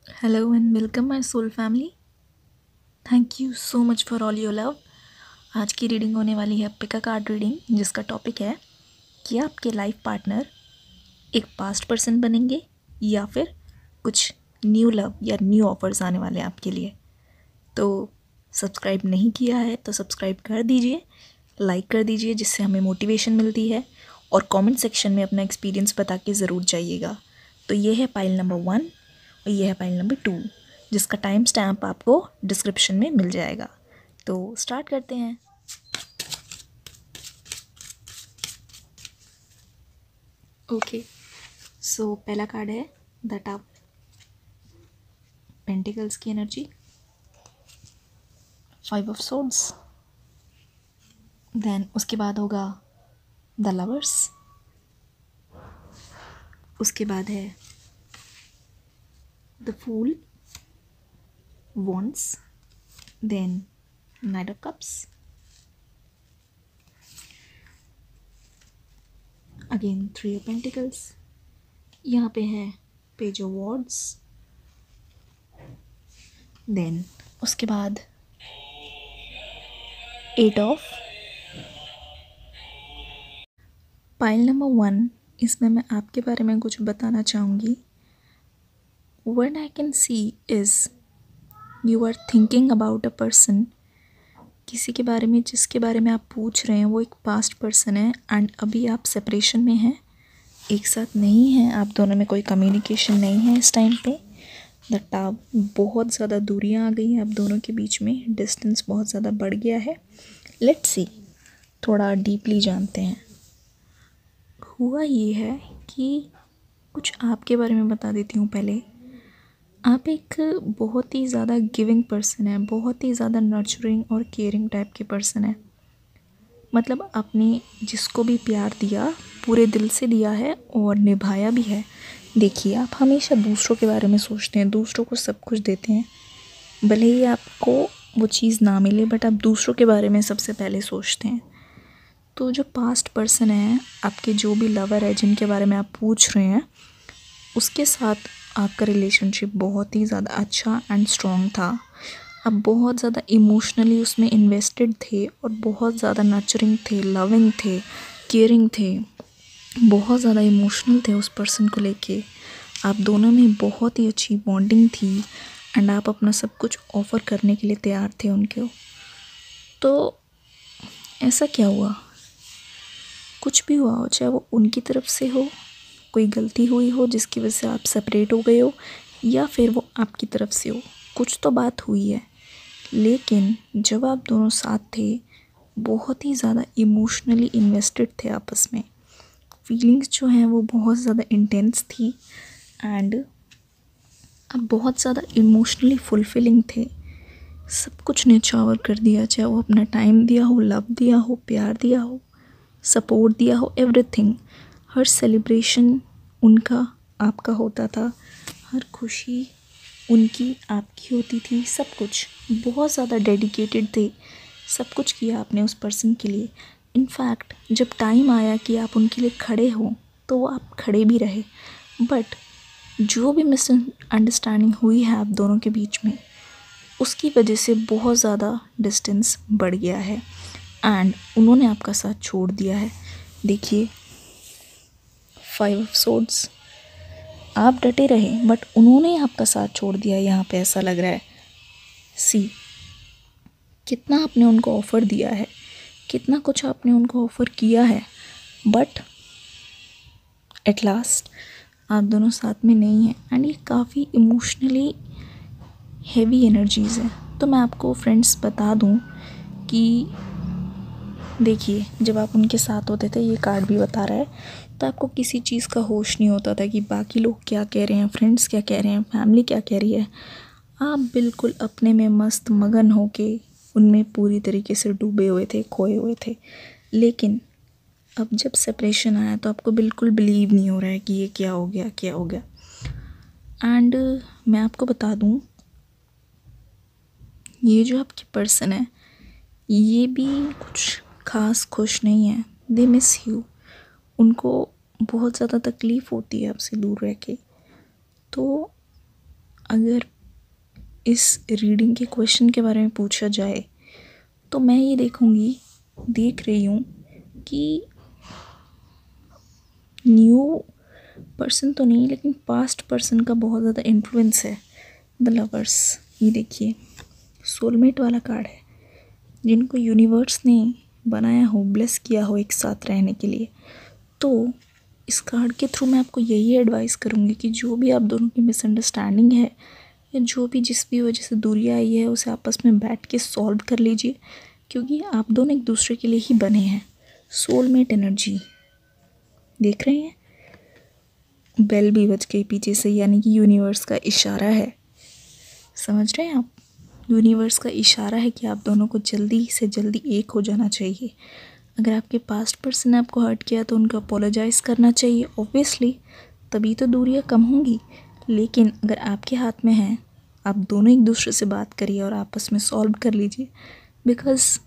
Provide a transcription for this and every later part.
Hello and welcome my soul family. Thank you so much for all your love. आज की reading होने वाली है पिक अ कार्ड रीडिंग, जिसका topic है कि आपके लाइफ पार्टनर एक पास्ट पर्सन बनेंगे या फिर कुछ न्यू लव या न्यू ऑफर्स आने वाले हैं आपके लिए। तो सब्सक्राइब नहीं किया है तो सब्सक्राइब कर दीजिए, लाइक कर दीजिए, जिससे हमें मोटिवेशन मिलती है, और कमेंट सेक्शन में अपना एक्सपीरियंस बता के ज़रूर जाइएगा। तो ये है पाइल नंबर 1 और ये है पाइल नंबर 2, जिसका टाइम स्टैम्प आपको डिस्क्रिप्शन में मिल जाएगा। तो स्टार्ट करते हैं। ओके, सो पहला कार्ड है द टावर, पेंटिकल्स की एनर्जी, 5 ऑफ सोर्ड्स, देन उसके बाद होगा द लवर्स, उसके बाद है the fool, wands, then knight of cups, again 3 of pentacles, यहाँ पे है पेज ऑफ wands, then उसके बाद 8 ऑफ। पाइल नंबर 1, इसमें मैं आपके बारे में कुछ बताना चाहूँगी। What I can see is you are thinking about a person, किसी के बारे में जिसके बारे में आप पूछ रहे हैं वो एक पास्ट पर्सन है, एंड अभी आप सेपरेशन में हैं, एक साथ नहीं हैं, आप दोनों में कोई कम्युनिकेशन नहीं है इस टाइम पे। द टावर, बहुत ज़्यादा दूरियां आ गई हैं आप दोनों के बीच में, डिस्टेंस बहुत ज़्यादा बढ़ गया है। लेट्स सी, थोड़ा डीपली जानते हैं। हुआ ये है कि कुछ आपके बारे में बता देती हूँ पहले। आप एक बहुत ही ज़्यादा गिविंग पर्सन है, बहुत ही ज़्यादा नर्चरिंग और केयरिंग टाइप के पर्सन है। मतलब आपने जिसको भी प्यार दिया पूरे दिल से दिया है और निभाया भी है। देखिए, आप हमेशा दूसरों के बारे में सोचते हैं, दूसरों को सब कुछ देते हैं, भले ही आपको वो चीज़ ना मिले, बट आप दूसरों के बारे में सबसे पहले सोचते हैं। तो जो पास्ट पर्सन है आपके, जो भी लवर है जिनके बारे में आप पूछ रहे हैं, उसके साथ आपका रिलेशनशिप बहुत ही ज़्यादा अच्छा एंड स्ट्रॉन्ग था। आप बहुत ज़्यादा इमोशनली उसमें इन्वेस्टेड थे और बहुत ज़्यादा नर्चरिंग थे, लविंग थे, केयरिंग थे, बहुत ज़्यादा इमोशनल थे उस पर्सन को लेके। आप दोनों में बहुत ही अच्छी बॉन्डिंग थी एंड आप अपना सब कुछ ऑफ़र करने के लिए तैयार थे उनको। तो ऐसा क्या हुआ, कुछ भी हुआ हो, चाहे वो उनकी तरफ से हो, कोई गलती हुई हो जिसकी वजह से आप सेपरेट हो गए हो, या फिर वो आपकी तरफ से हो, कुछ तो बात हुई है। लेकिन जब आप दोनों साथ थे, बहुत ही ज़्यादा इमोशनली इन्वेस्टेड थे आपस में, फीलिंग्स जो हैं वो बहुत ज़्यादा इंटेंस थी, एंड आप बहुत ज़्यादा इमोशनली फुलफिलिंग थे। सब कुछ न्यौछावर कर दिया, चाहे वो अपना टाइम दिया हो, लव दिया हो, प्यार दिया हो, सपोर्ट दिया हो, एवरीथिंग। हर सेलिब्रेशन उनका आपका होता था, हर खुशी उनकी आपकी होती थी, सब कुछ बहुत ज़्यादा डेडिकेटेड थे। सब कुछ किया आपने उस पर्सन के लिए। इनफैक्ट जब टाइम आया कि आप उनके लिए खड़े हो, तो वो आप खड़े भी रहे। बट जो भी मिसअंडरस्टैंडिंग हुई है आप दोनों के बीच में, उसकी वजह से बहुत ज़्यादा डिस्टेंस बढ़ गया है एंड उन्होंने आपका साथ छोड़ दिया है। देखिए, 5 ऑफ सोर्ड्स, आप डटे रहे बट उन्होंने आपका साथ छोड़ दिया, यहाँ पे ऐसा लग रहा है। सी, कितना आपने उनको ऑफ़र दिया है, कितना कुछ आपने उनको ऑफ़र किया है, बट एट लास्ट आप दोनों साथ में नहीं हैं, एंड ये काफ़ी इमोशनली हैवी एनर्जीज़ है। तो मैं आपको फ्रेंड्स बता दूं कि देखिए, जब आप उनके साथ होते थे, ये कार्ड भी बता रहा है, तो आपको किसी चीज़ का होश नहीं होता था कि बाकी लोग क्या कह रहे हैं, फ्रेंड्स क्या कह रहे हैं, फैमिली क्या कह रही है। आप बिल्कुल अपने में मस्त मगन होके उनमें पूरी तरीके से डूबे हुए थे, खोए हुए थे। लेकिन अब जब सेपरेशन आया तो आपको बिल्कुल बिलीव नहीं हो रहा है कि ये क्या हो गया, क्या हो गया। एंड मैं आपको बता दूं, ये जो आपकी पर्सन है, ये भी कुछ ख़ास खुश नहीं है। दे मिस यू, उनको बहुत ज़्यादा तकलीफ़ होती है आपसे दूर रह के। तो अगर इस रीडिंग के क्वेश्चन के बारे में पूछा जाए तो मैं ये देख रही हूँ कि न्यू पर्सन तो नहीं, लेकिन पास्ट पर्सन का बहुत ज़्यादा इन्फ्लुएंस है। द लवर्स, ये देखिए सोलमेट वाला कार्ड है, जिनको यूनिवर्स ने बनाया हो, ब्लेस किया हो एक साथ रहने के लिए। तो इस कार्ड के थ्रू मैं आपको यही एडवाइस करूँगी कि जो भी आप दोनों की मिसअंडरस्टैंडिंग है या जो भी जिस भी वजह से दूरी आई है, उसे आपस में बैठ के सॉल्व कर लीजिए, क्योंकि आप दोनों एक दूसरे के लिए ही बने हैं। सोलमेट एनर्जी देख रहे हैं, बेल भी बज गई पीछे से, यानी कि यूनिवर्स का इशारा है। समझ रहे हैं आप? यूनिवर्स का इशारा है कि आप दोनों को जल्दी से जल्दी एक हो जाना चाहिए। अगर आपके पास्ट पर्सन ने आपको हर्ट किया तो उनको अपोलोजाइज़ करना चाहिए ऑब्वियसली, तभी तो दूरियां कम होंगी। लेकिन अगर आपके हाथ में है, आप दोनों एक दूसरे से बात करिए और आपस में सॉल्व कर लीजिए, बिकॉज़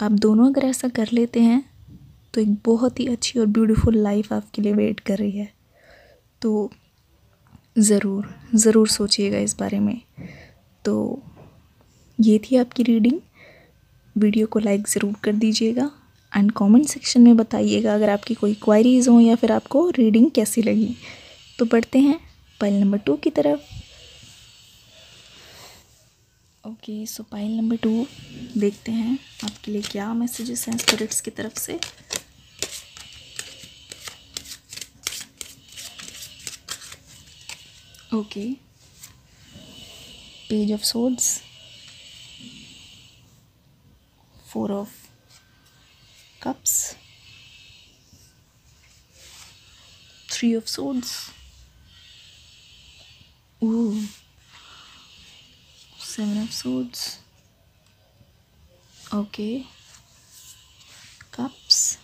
आप दोनों अगर ऐसा कर लेते हैं तो एक बहुत ही अच्छी और ब्यूटीफुल लाइफ आपके लिए वेट कर रही है। तो ज़रूर सोचिएगा इस बारे में। तो ये थी आपकी रीडिंग। वीडियो को लाइक ज़रूर कर दीजिएगा एंड कमेंट सेक्शन में बताइएगा अगर आपकी कोई क्वायरीज़ हों या फिर आपको रीडिंग कैसी लगी। तो बढ़ते हैं पाइल नंबर 2 की तरफ। ओके, सो पाइल नंबर 2 देखते हैं आपके लिए क्या मैसेजेस हैं स्पिरिट्स की तरफ से। Okay, page of swords, 4 of cups, 3 of swords, 7 of swords, okay, cups,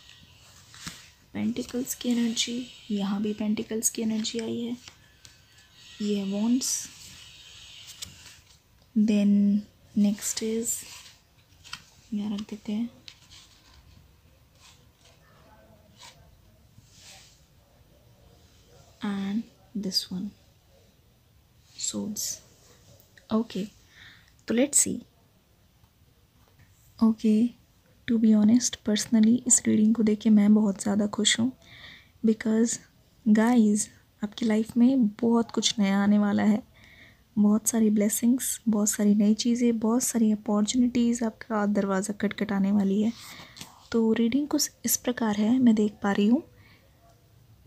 pentacles की एनर्जी, यहाँ भी पेंटिकल्स की एनर्जी आई है, ये है वॉन्ड्स, देन नेक्स्ट इज, यहाँ रख देते हैं, and this one swords. Okay, तो let's see. Okay, to be honest personally इस रीडिंग को देख के मैं बहुत ज़्यादा खुश हूँ, बिकॉज़ गाइस आपकी लाइफ में बहुत कुछ नया आने वाला है। बहुत सारी ब्लेसिंग्स, बहुत सारी नई चीज़ें, बहुत सारी अपॉर्चुनिटीज़ आपका दरवाज़ा खटखटाने वाली है। तो रीडिंग कुछ इस प्रकार है, मैं देख पा रही हूँ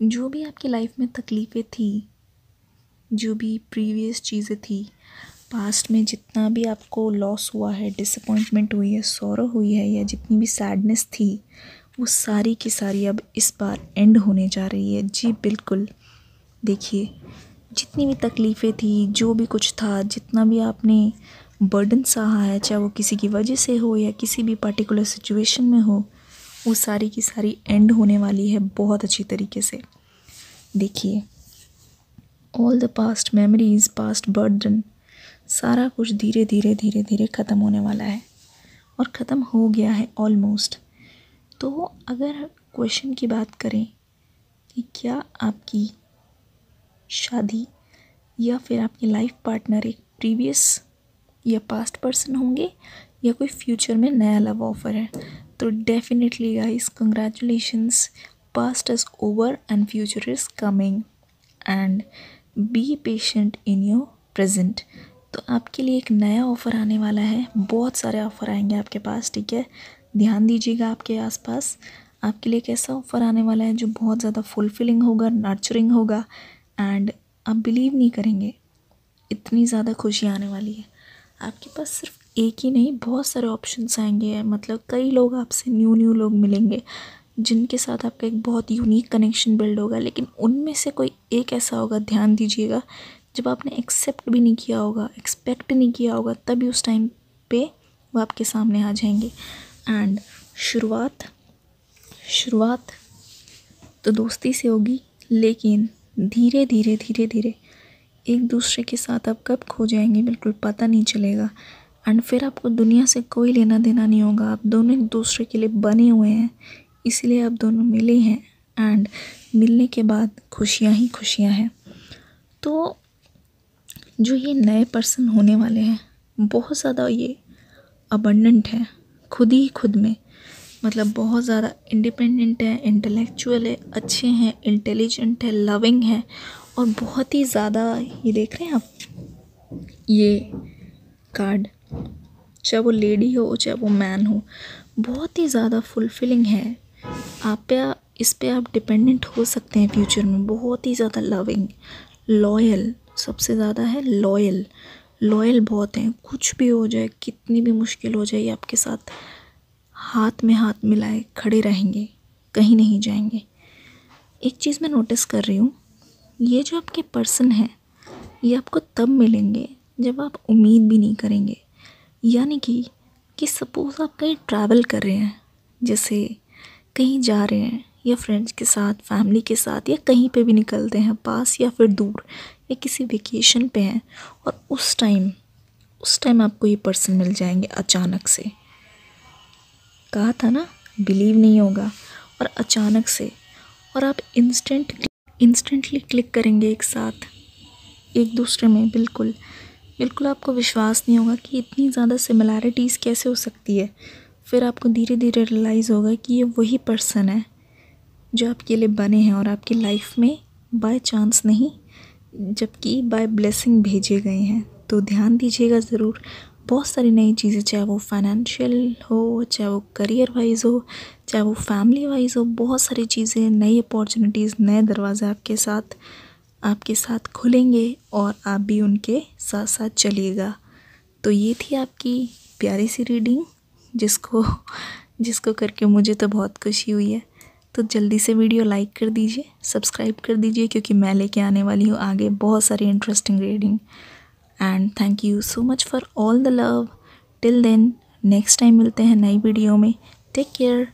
जो भी आपकी लाइफ में तकलीफ़ें थी, जो भी प्रीवियस चीज़ें थी, पास्ट में जितना भी आपको लॉस हुआ है, डिसअपॉइंटमेंट हुई है, सॉरो हुई है, या जितनी भी सैडनेस थी, वो सारी की सारी अब इस बार एंड होने जा रही है। जी बिल्कुल, देखिए जितनी भी तकलीफ़ें थी, जो भी कुछ था, जितना भी आपने बर्डन सहा है, चाहे वो किसी की वजह से हो या किसी भी पर्टिकुलर सिचुएशन में हो, वो सारी की सारी एंड होने वाली है बहुत अच्छी तरीके से। देखिए all the past memories, past burden, सारा कुछ धीरे धीरे ख़त्म होने वाला है और ख़त्म हो गया है ऑलमोस्ट। तो अगर क्वेश्चन की बात करें कि क्या आपकी शादी या फिर आपकी लाइफ पार्टनर एक प्रीवियस या पास्ट पर्सन होंगे या कोई फ्यूचर में नया लव ऑफर है, तो definitely guys congratulations, past is over and future is coming and be patient in your present. तो आपके लिए एक नया ऑफ़र आने वाला है, बहुत सारे ऑफ़र आएंगे आपके पास, ठीक है। ध्यान दीजिएगा आपके आसपास, आपके लिए एक ऐसा ऑफ़र आने वाला है जो बहुत ज़्यादा फुलफिलिंग होगा, नर्चरिंग होगा, एंड आप बिलीव नहीं करेंगे इतनी ज़्यादा खुशी आने वाली है। आपके पास सिर्फ एक ही नहीं, बहुत सारे ऑप्शंस आएंगे, मतलब कई लोग आपसे न्यू लोग मिलेंगे जिनके साथ आपका एक बहुत यूनिक कनेक्शन बिल्ड होगा, लेकिन उनमें से कोई एक ऐसा होगा, ध्यान दीजिएगा, जब आपने एक्सेप्ट भी नहीं किया होगा, एक्सपेक्ट नहीं किया होगा, तभी उस टाइम पे वो आपके सामने आ जाएंगे। एंड शुरुआत तो दोस्ती से होगी, लेकिन धीरे धीरे एक दूसरे के साथ आप कब खो जाएंगे बिल्कुल पता नहीं चलेगा। एंड फिर आपको दुनिया से कोई लेना देना नहीं होगा, आप दोनों एक दूसरे के लिए बने हुए हैं, इसलिए आप दोनों मिले हैं, एंड मिलने के बाद खुशियाँ ही खुशियाँ हैं। तो जो ये नए पर्सन होने वाले हैं बहुत ज़्यादा ये अबंडेंट है खुद ही खुद में, मतलब बहुत ज़्यादा इंडिपेंडेंट है, इंटेलेक्चुअल है, अच्छे हैं, इंटेलिजेंट है, लविंग है, और बहुत ही ज़्यादा, ये देख रहे हैं आप ये कार्ड, चाहे वो लेडी हो चाहे वो मैन हो, बहुत ही ज़्यादा फुलफिलिंग है। इस पे आप डिपेंडेंट हो सकते हैं फ्यूचर में। बहुत ही ज़्यादा लविंग, लॉयल, सबसे ज़्यादा है लॉयल। लॉयल बहुत हैं, कुछ भी हो जाए, कितनी भी मुश्किल हो जाए, ये आपके साथ हाथ में हाथ मिलाए खड़े रहेंगे, कहीं नहीं जाएंगे। एक चीज़ मैं नोटिस कर रही हूँ, ये जो आपके पर्सन हैं ये आपको तब मिलेंगे जब आप उम्मीद भी नहीं करेंगे। यानी कि सपोज़ आप कहीं ट्रैवल कर रहे हैं, जैसे कहीं जा रहे हैं या फ्रेंड्स के साथ, फैमिली के साथ, या कहीं पे भी निकलते हैं, पास या फिर दूर, या किसी वेकेशन पे हैं, और उस टाइम आपको ये पर्सन मिल जाएंगे अचानक से। कहा था ना, बिलीव नहीं होगा, और अचानक से, और आप इंस्टेंटली क्लिक करेंगे एक साथ एक दूसरे में। बिल्कुल आपको विश्वास नहीं होगा कि इतनी ज़्यादा सिमिलैरिटीज़ कैसे हो सकती है। फिर आपको धीरे धीरे रियलाइज़ होगा कि ये वही पर्सन है जो आपके लिए बने हैं और आपकी लाइफ में बाय चांस नहीं, जबकि बाय ब्लेसिंग भेजे गए हैं। तो ध्यान दीजिएगा ज़रूर। बहुत सारी नई चीज़ें, चाहे वो फाइनेंशियल हो, चाहे वो करियर वाइज हो, चाहे वो फैमिली वाइज हो, बहुत सारी चीज़ें, नई अपॉर्चुनिटीज़, नए दरवाजे आपके साथ खुलेंगे, और आप भी उनके साथ साथ चलिएगा। तो ये थी आपकी प्यारी सी रीडिंग, जिसको करके मुझे तो बहुत खुशी हुई है। तो जल्दी से वीडियो लाइक कर दीजिए, सब्सक्राइब कर दीजिए, क्योंकि मैं लेके आने वाली हूँ आगे बहुत सारी interesting reading. And thank you so much for all the love. Till then, next time मिलते हैं नई वीडियो में। Take care.